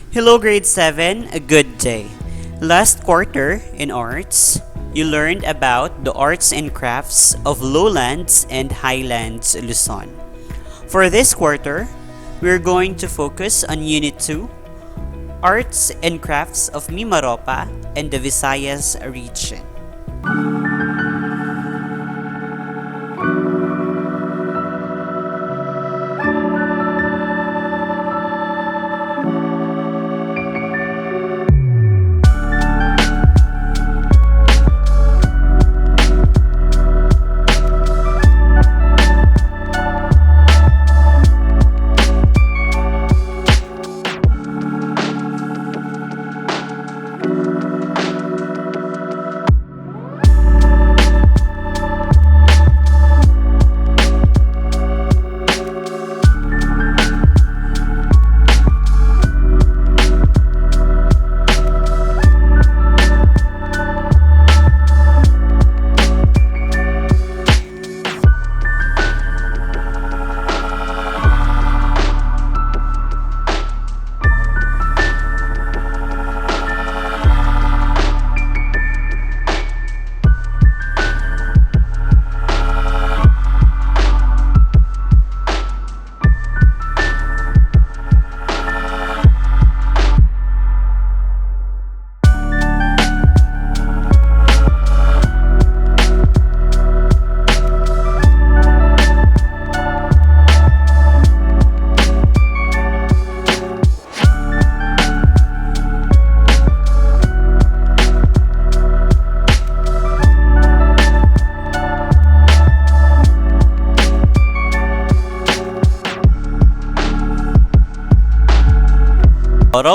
Hello grade 7, a good day. Last quarter in arts, you learned about the arts and crafts of lowlands and highlands Luzon. For this quarter, we're going to focus on Unit 2, Arts and Crafts of Mimaropa and the Visayas region.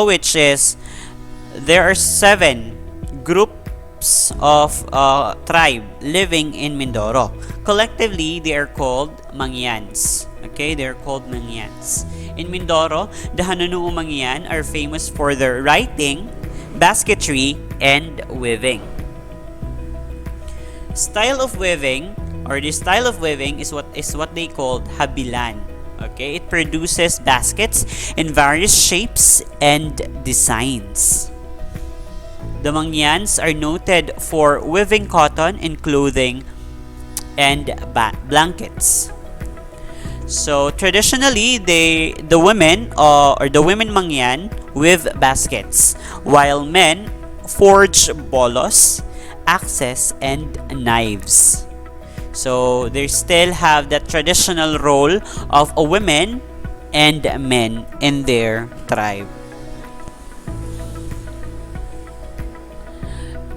Which is there are 7 groups of tribe living in Mindoro. Collectively, they are called Mangyans. Okay, they are called Mangyans. In Mindoro, the Hanunuo Mangyan are famous for their writing, basketry, and weaving. Style of weaving, or the style of weaving is what they called habilan. Okay, it produces baskets in various shapes and designs. The Mangyans are noted for weaving cotton in clothing and blankets. So traditionally, the women or the women Mangyan weave baskets, while men forge bolos, axes, and knives. So they still have that traditional role of a women and men in their tribe.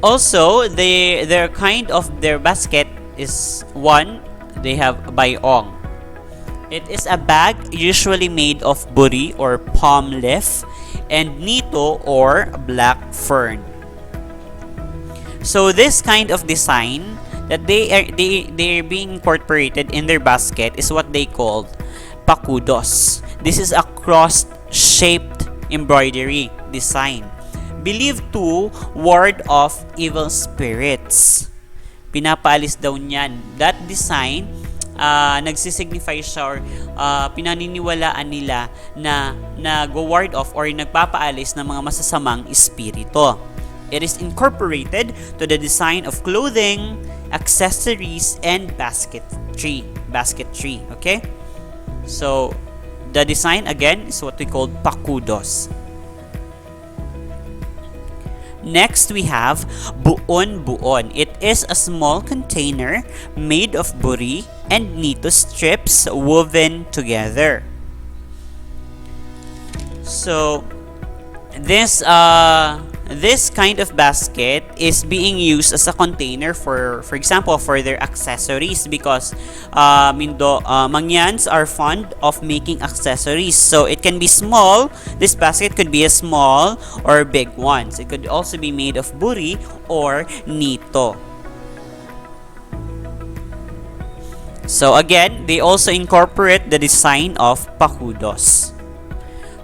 Also, their kind of their basket is one, they have bayong. It is a bag usually made of buri or palm leaf and nito or black fern. So this kind of design that they're being incorporated in their basket is what they called pakudos. This is a cross-shaped embroidery design believed to ward off evil spirits. Pinapaalis daw niyan. That design nagsisignify siya or pinaniniwalaan nila na nag-ward off or nagpapaalis ng mga masasamang espiritu. It is incorporated to the design of clothing, accessories, and basketry. Okay? So, the design again is what we call pakudos. Next, we have buon. It is a small container made of buri and nito strips woven together. So, this kind of basket is being used as a container for example, for their accessories because Mangyans are fond of making accessories. So it can be small. This basket could be a small or big ones. It could also be made of buri or nito. So again, they also incorporate the design of pakudos.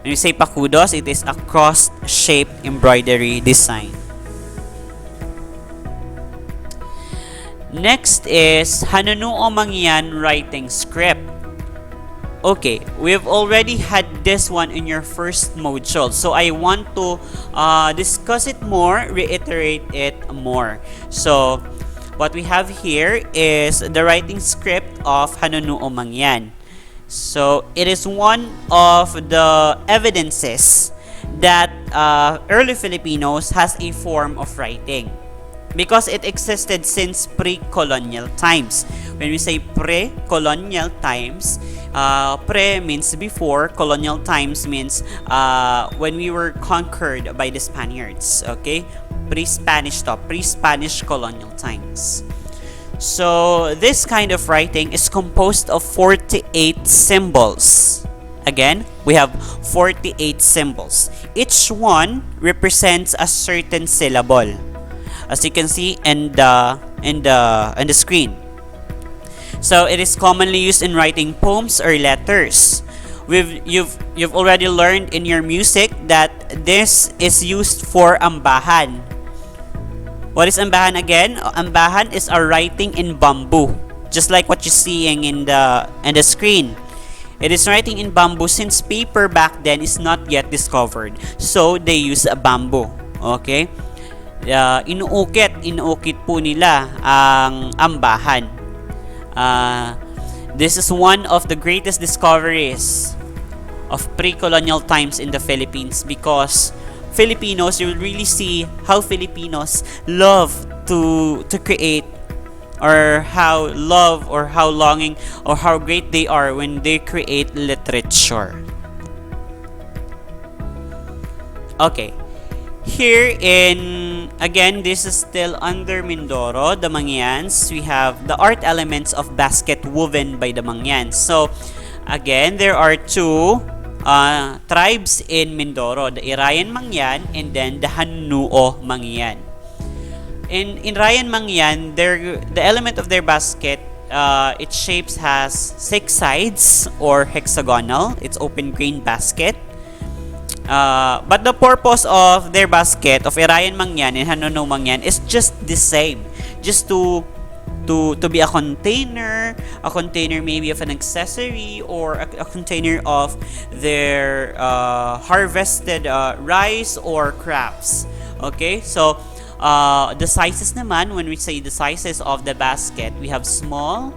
When you say pakudos, it is a cross-shaped embroidery design. Next is Hanunuo Mangyan writing script. Okay, we've already had this one in your first module. So I want to discuss it more, reiterate it more. So what we have here is the writing script of Hanunuo Mangyan. So it is one of the evidences that early Filipinos has a form of writing, because it existed since pre-colonial times. When we say pre-colonial times, pre means before, colonial times means when we were conquered by the Spaniards. Okay, pre-Spanish colonial times. So this kind of writing is composed of 48 symbols. Again, we have 48 symbols. Each one represents a certain syllable, as you can see in the screen. So it is commonly used in writing poems or letters. You've already learned in your music that this is used for ambahan. What is ambahan again? Ambahan is a writing in bamboo, just like what you're seeing in the screen. It is writing in bamboo since paper back then is not yet discovered. So they use a bamboo. Okay? Inuukit po nila ang ambahan. This is one of the greatest discoveries of pre-colonial times in the Philippines, because Filipinos, you will really see how Filipinos love to create, or how longing or how great they are when they create literature. Okay. Here again, this is still under Mindoro, the Mangyans. We have the art elements of basket woven by the Mangyans. So, again, there are two tribes in Mindoro, the Irayan Mangyan and then the Hanunuo Mangyan. In Irayan Mangyan, the element of their basket, its shapes has 6 sides or hexagonal. It's open grain basket. But the purpose of their basket of Irayan Mangyan and Hanunuo Mangyan is just the same, just to be a container maybe of an accessory, or a container of their harvested rice or crops. Okay, so the sizes naman, when we say the sizes of the basket, we have small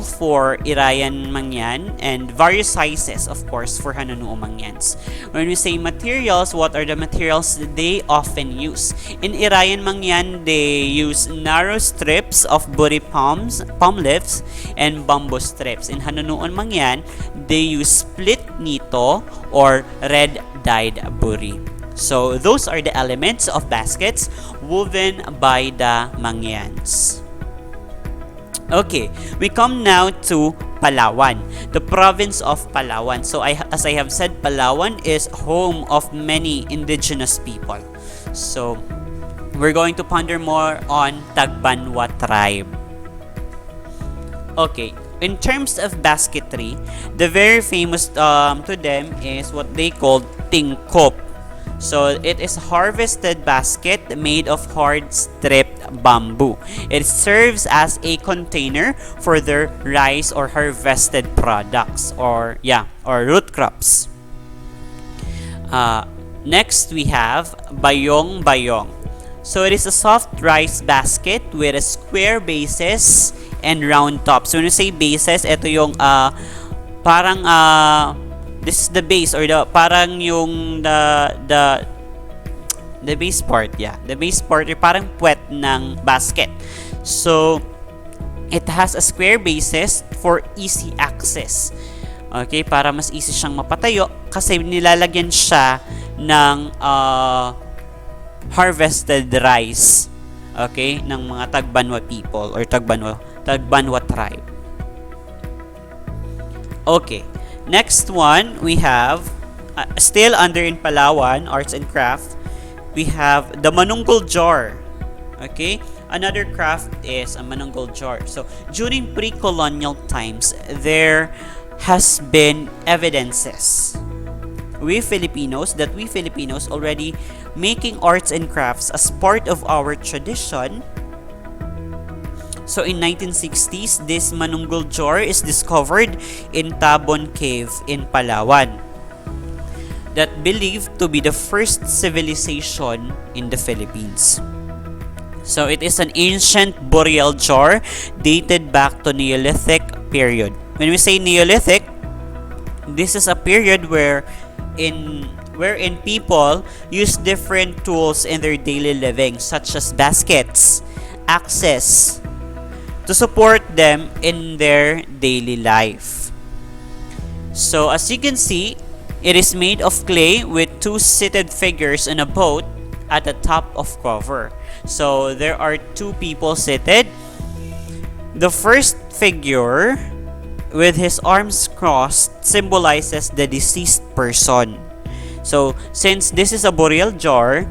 for Irayan Mangyan, and various sizes, of course, for Hanunuo Mangyans. When we say materials, what are the materials they often use? In Irayan Mangyan, they use narrow strips of buri palm leaves and bamboo strips. In Hanunuo Mangyan, they use split nito or red dyed buri. So those are the elements of baskets woven by the Mangyans. Okay, we come now to Palawan, the province of Palawan. So as I have said, Palawan is home of many indigenous people. So we're going to ponder more on Tagbanwa tribe. Okay, in terms of basketry, the very famous to them is what they call tingkop. So it is harvested basket made of hard stripped bamboo. It serves as a container for their rice or harvested products, or root crops. Next we have bayong. So it is a soft rice basket with a square bases and round tops. So when you say bases, ito yung parang this is the base, or the parang yung the base part, the base part, yung parang puwet ng basket. So it has a square basis for easy access. Okay, para mas easy siyang mapatayo kasi nilalagyan siya ng harvested rice. Okay, ng mga Tagbanwa people or Tagbanwa tribe. Okay. Next one, we have, still under in Palawan, arts and craft, we have the manunggol jar. Okay? Another craft is a manunggol jar. So, during pre-colonial times, there has been evidences we Filipinos already making arts and crafts as part of our tradition. So in 1960s, this manunggol jar is discovered in Tabon Cave in Palawan, that believed to be the first civilization in the Philippines. So it is an ancient burial jar dated back to Neolithic period. When we say Neolithic, this is a period wherein people use different tools in their daily living, such as baskets, axes, to support them in their daily life. So as you can see, it is made of clay with two seated figures in a boat at the top of cover. So there are two people seated. The first figure with his arms crossed symbolizes the deceased person. So since this is a burial jar,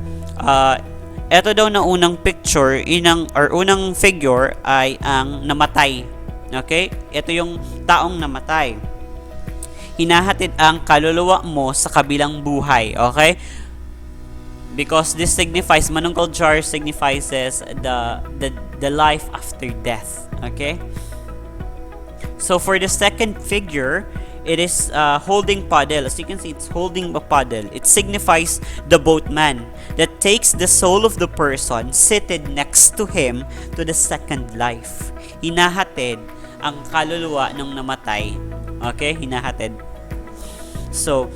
eto daw na unang picture, unang figure ay ang namatay. Okay? Ito yung taong namatay. Hinahatid ang kaluluwa mo sa kabilang buhay. Okay? Because this signifies, manunggol jar signifies the life after death. Okay? So for the second figure, it is holding paddle. As you can see, it's holding a paddle. It signifies the boatman that takes the soul of the person seated next to him to the second life. Hinahatid ang kaluluwa ng namatay. Okay? Hinahatid. So,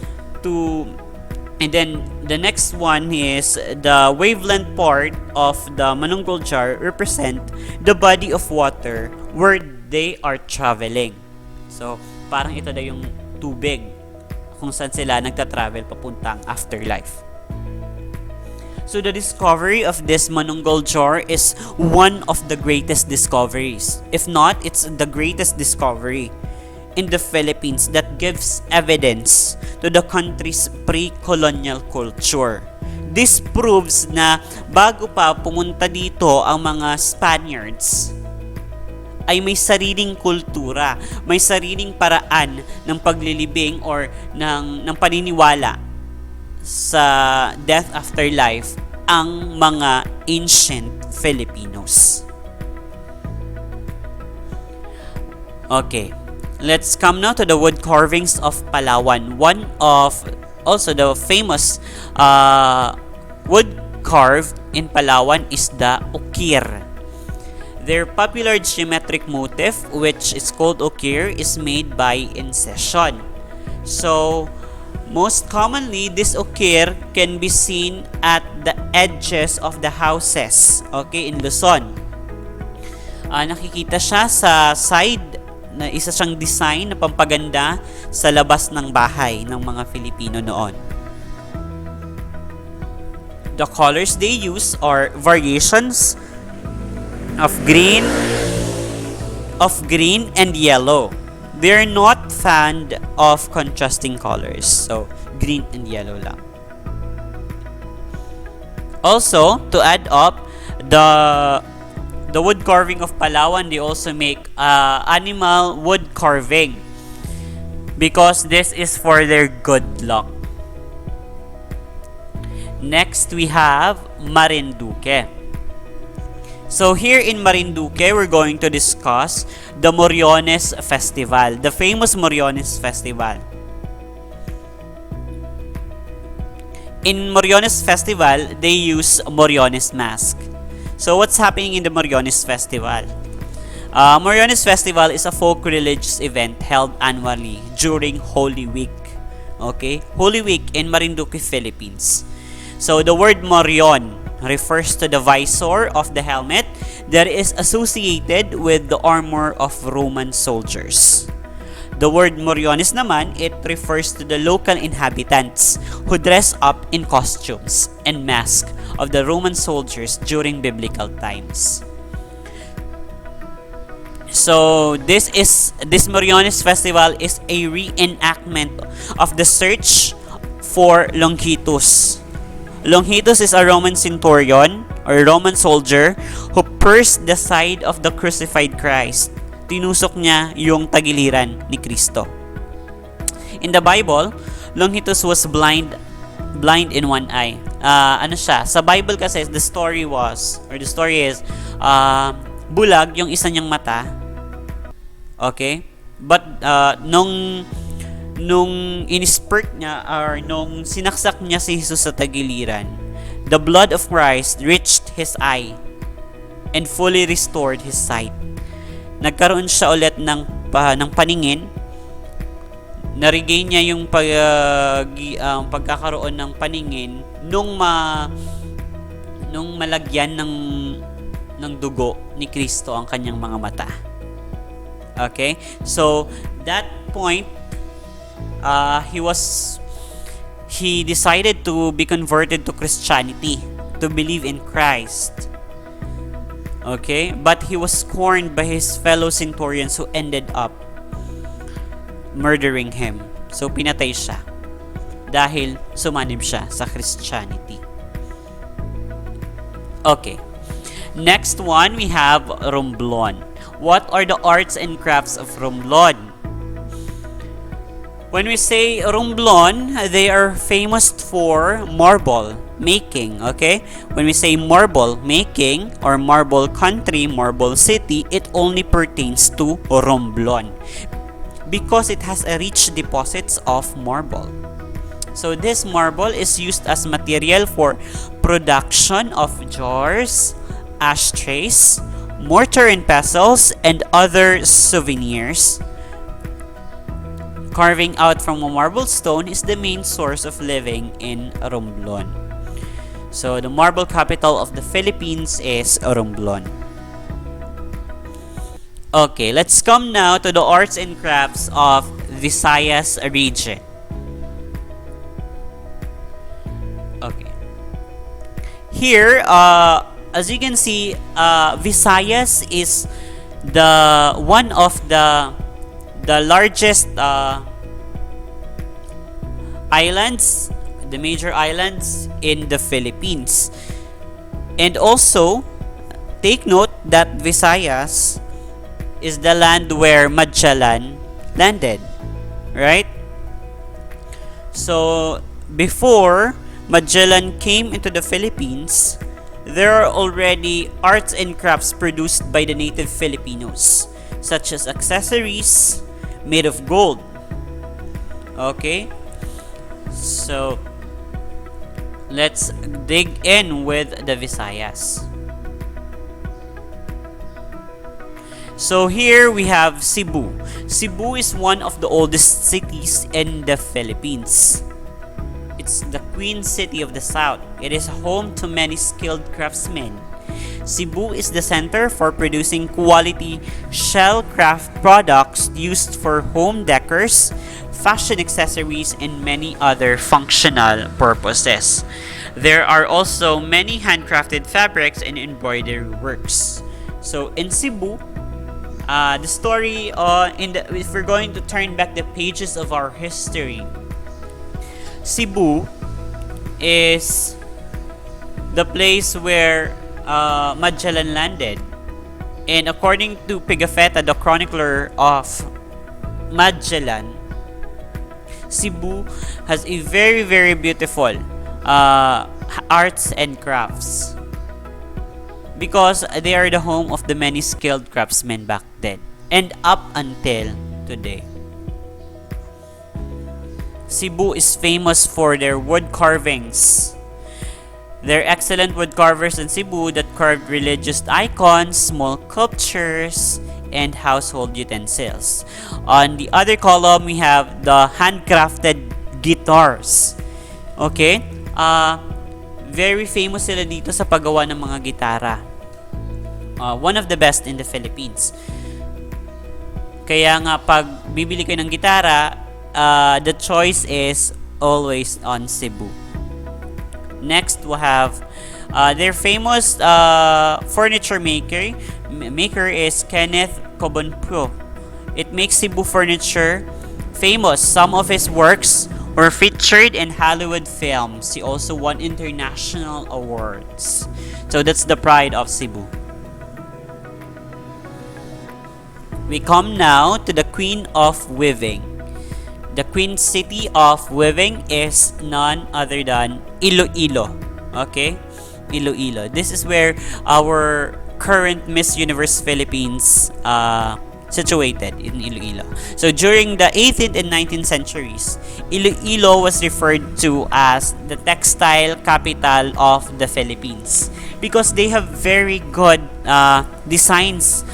and then the next one is the wavelength part of the manunggol jar represent the body of water where they are traveling. So, parang ito na yung tubig kung saan sila nagta-travel papuntang afterlife. So the discovery of this manunggol jar is one of the greatest discoveries. If not, it's the greatest discovery in the Philippines that gives evidence to the country's pre-colonial culture. This proves na bago pa pumunta dito ang mga Spaniards, ay may sariling kultura, may sariling paraan ng paglilibing or ng paniniwala sa death after life ang mga ancient Filipinos. Okay, let's come now to the wood carvings of Palawan. One of also the famous wood carved in Palawan is the ukir. Their popular geometric motif, which is called ukir, is made by incision. So, most commonly, this ukir can be seen at the edges of the houses, okay, in Luzon. Nakikita siya sa side na isa siyang design na pampaganda sa labas ng bahay ng mga Filipino noon. The colors they use are variations of green and yellow. They're not fond of contrasting colors. So, green and yellow lang. Also, to add up, the wood carving of Palawan, they also make animal wood carving because this is for their good luck. Next, we have Marinduque. So here in Marinduque, we're going to discuss the Moriones Festival, the famous Moriones Festival. In Moriones Festival, they use Moriones mask. So what's happening in the Moriones Festival? Moriones Festival is a folk religious event held annually during Holy Week. Okay? Holy Week in Marinduque, Philippines. So the word Morion refers to the visor of the helmet that is associated with the armor of Roman soldiers. The word Moriones naman, it refers to the local inhabitants who dress up in costumes and masks of the Roman soldiers during biblical times. So this Moriones festival is a reenactment of the search for Longitus. Longitus is a Roman centurion or Roman soldier who pierced the side of the crucified Christ. Tinusok niya yung tagiliran ni Kristo. In the Bible, Longitus was blind in one eye. Sa Bible kasi the story is bulag yung isa niyang mata. Okay? But nung in-spurt niya or nung sinaksak niya si Jesus sa tagiliran, the blood of Christ reached his eye and fully restored his sight. Nagkaroon siya ulit ng paningin. Na-regain niya yung pagkakaroon ng paningin nung malagyan ng dugo ni Kristo ang kanyang mga mata. Okay? So, that point, he decided to be converted to Christianity, to believe in Christ. Okay? But he was scorned by his fellow centurions who ended up murdering him. So, pinatay siya dahil sumanib siya sa Christianity. Okay. Next one, we have Romblon. What are the arts and crafts of Romblon? When we say Romblon, they are famous for marble making, okay? When we say marble making or marble country, marble city, it only pertains to Romblon because it has a rich deposits of marble. So this marble is used as material for production of jars, ashtrays, mortar and pestles, and other souvenirs. Carving out from a marble stone is the main source of living in Romblon. So the marble capital of the Philippines is Romblon. Okay, let's come now to the arts and crafts of Visayas region. Okay. Here, as you can see, Visayas is the one of the largest islands, the major islands in the Philippines. And also, take note that Visayas is the land where Magellan landed, right? So, before Magellan came into the Philippines, there are already arts and crafts produced by the native Filipinos, such as accessories made of gold. Okay? So, let's dig in with the Visayas. So here we have Cebu. Cebu is one of the oldest cities in the Philippines. It's the Queen City of the South. It is home to many skilled craftsmen. Cebu is the center for producing quality shell craft products used for home decors, fashion accessories, and many other functional purposes. There are also many handcrafted fabrics and embroidery works. So in Cebu, the story if we're going to turn back the pages of our history, Cebu is the place where Magellan landed. And according to Pigafetta, the chronicler of Magellan, Cebu has a very, very beautiful arts and crafts because they are the home of the many skilled craftsmen back then and up until today. Cebu is famous for their wood carvings. They're excellent wood carvers in Cebu that carved religious icons, small sculptures, and household utensils. On the other column, we have the handcrafted guitars. Okay? Very famous sila dito sa paggawa ng mga gitara. One of the best in the Philippines. Kaya nga pag bibili kayo ng gitara, the choice is always on Cebu. Next, we have their famous furniture maker is Kenneth Cobonpro. It makes Cebu furniture famous. Some of his works were featured in Hollywood films. He also won international awards. So that's the pride of Cebu. We come now to the Queen of Weaving. The Queen City of Weaving is none other than Iloilo. Okay? Iloilo. This is where our current Miss Universe Philippines situated in Iloilo. So during the 18th and 19th centuries, Iloilo was referred to as the textile capital of the Philippines because they have very good designs,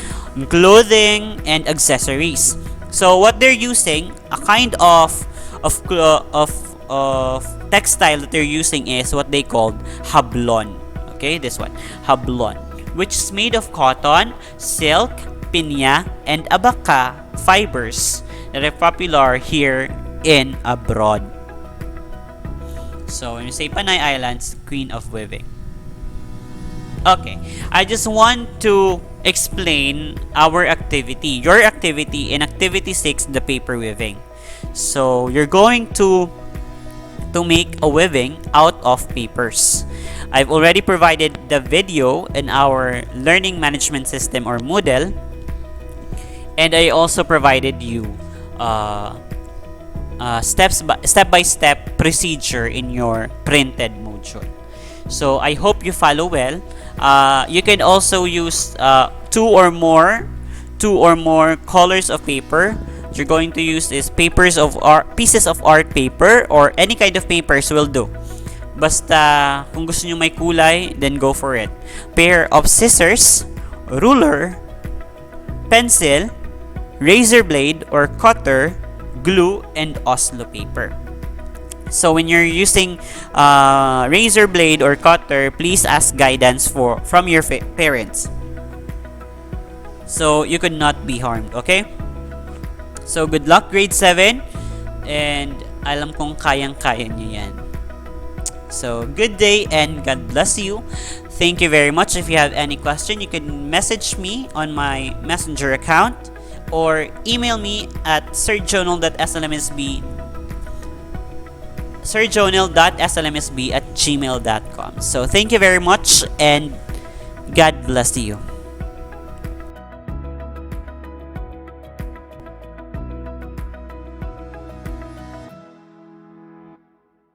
clothing, and accessories. So what they're using, a kind of textile that they're using is what they called hablon. Okay, this one, hablon, which is made of cotton, silk, pinya, and abaca fibers that are popular here in abroad. So when you say Panay Islands, Queen of Weaving. Okay, I just want to explain our activity, your activity in activity 6, the paper weaving. So you're going to make a weaving out of papers. I've already provided the video in our learning management system or Moodle, and I also provided you step-by-step procedure in your printed module. So I hope you follow well. You can also use two or more colors of paper. What you're going to use is pieces of art paper or any kind of papers will do. Basta kung gusto nyo may kulay, then go for it. Pair of scissors, ruler, pencil, razor blade or cutter, glue, and Oslo paper. So when you're using razor blade or cutter, please ask guidance from your parents, so you could not be harmed. Okay? So good luck grade 7, and alam kong kayang-kaya nyo yan. So good day and God bless you. Thank you very much. If you have any question, you can message me on my messenger account or email me at sirjonal.slmsb@gmail.com. So thank you very much and God bless you.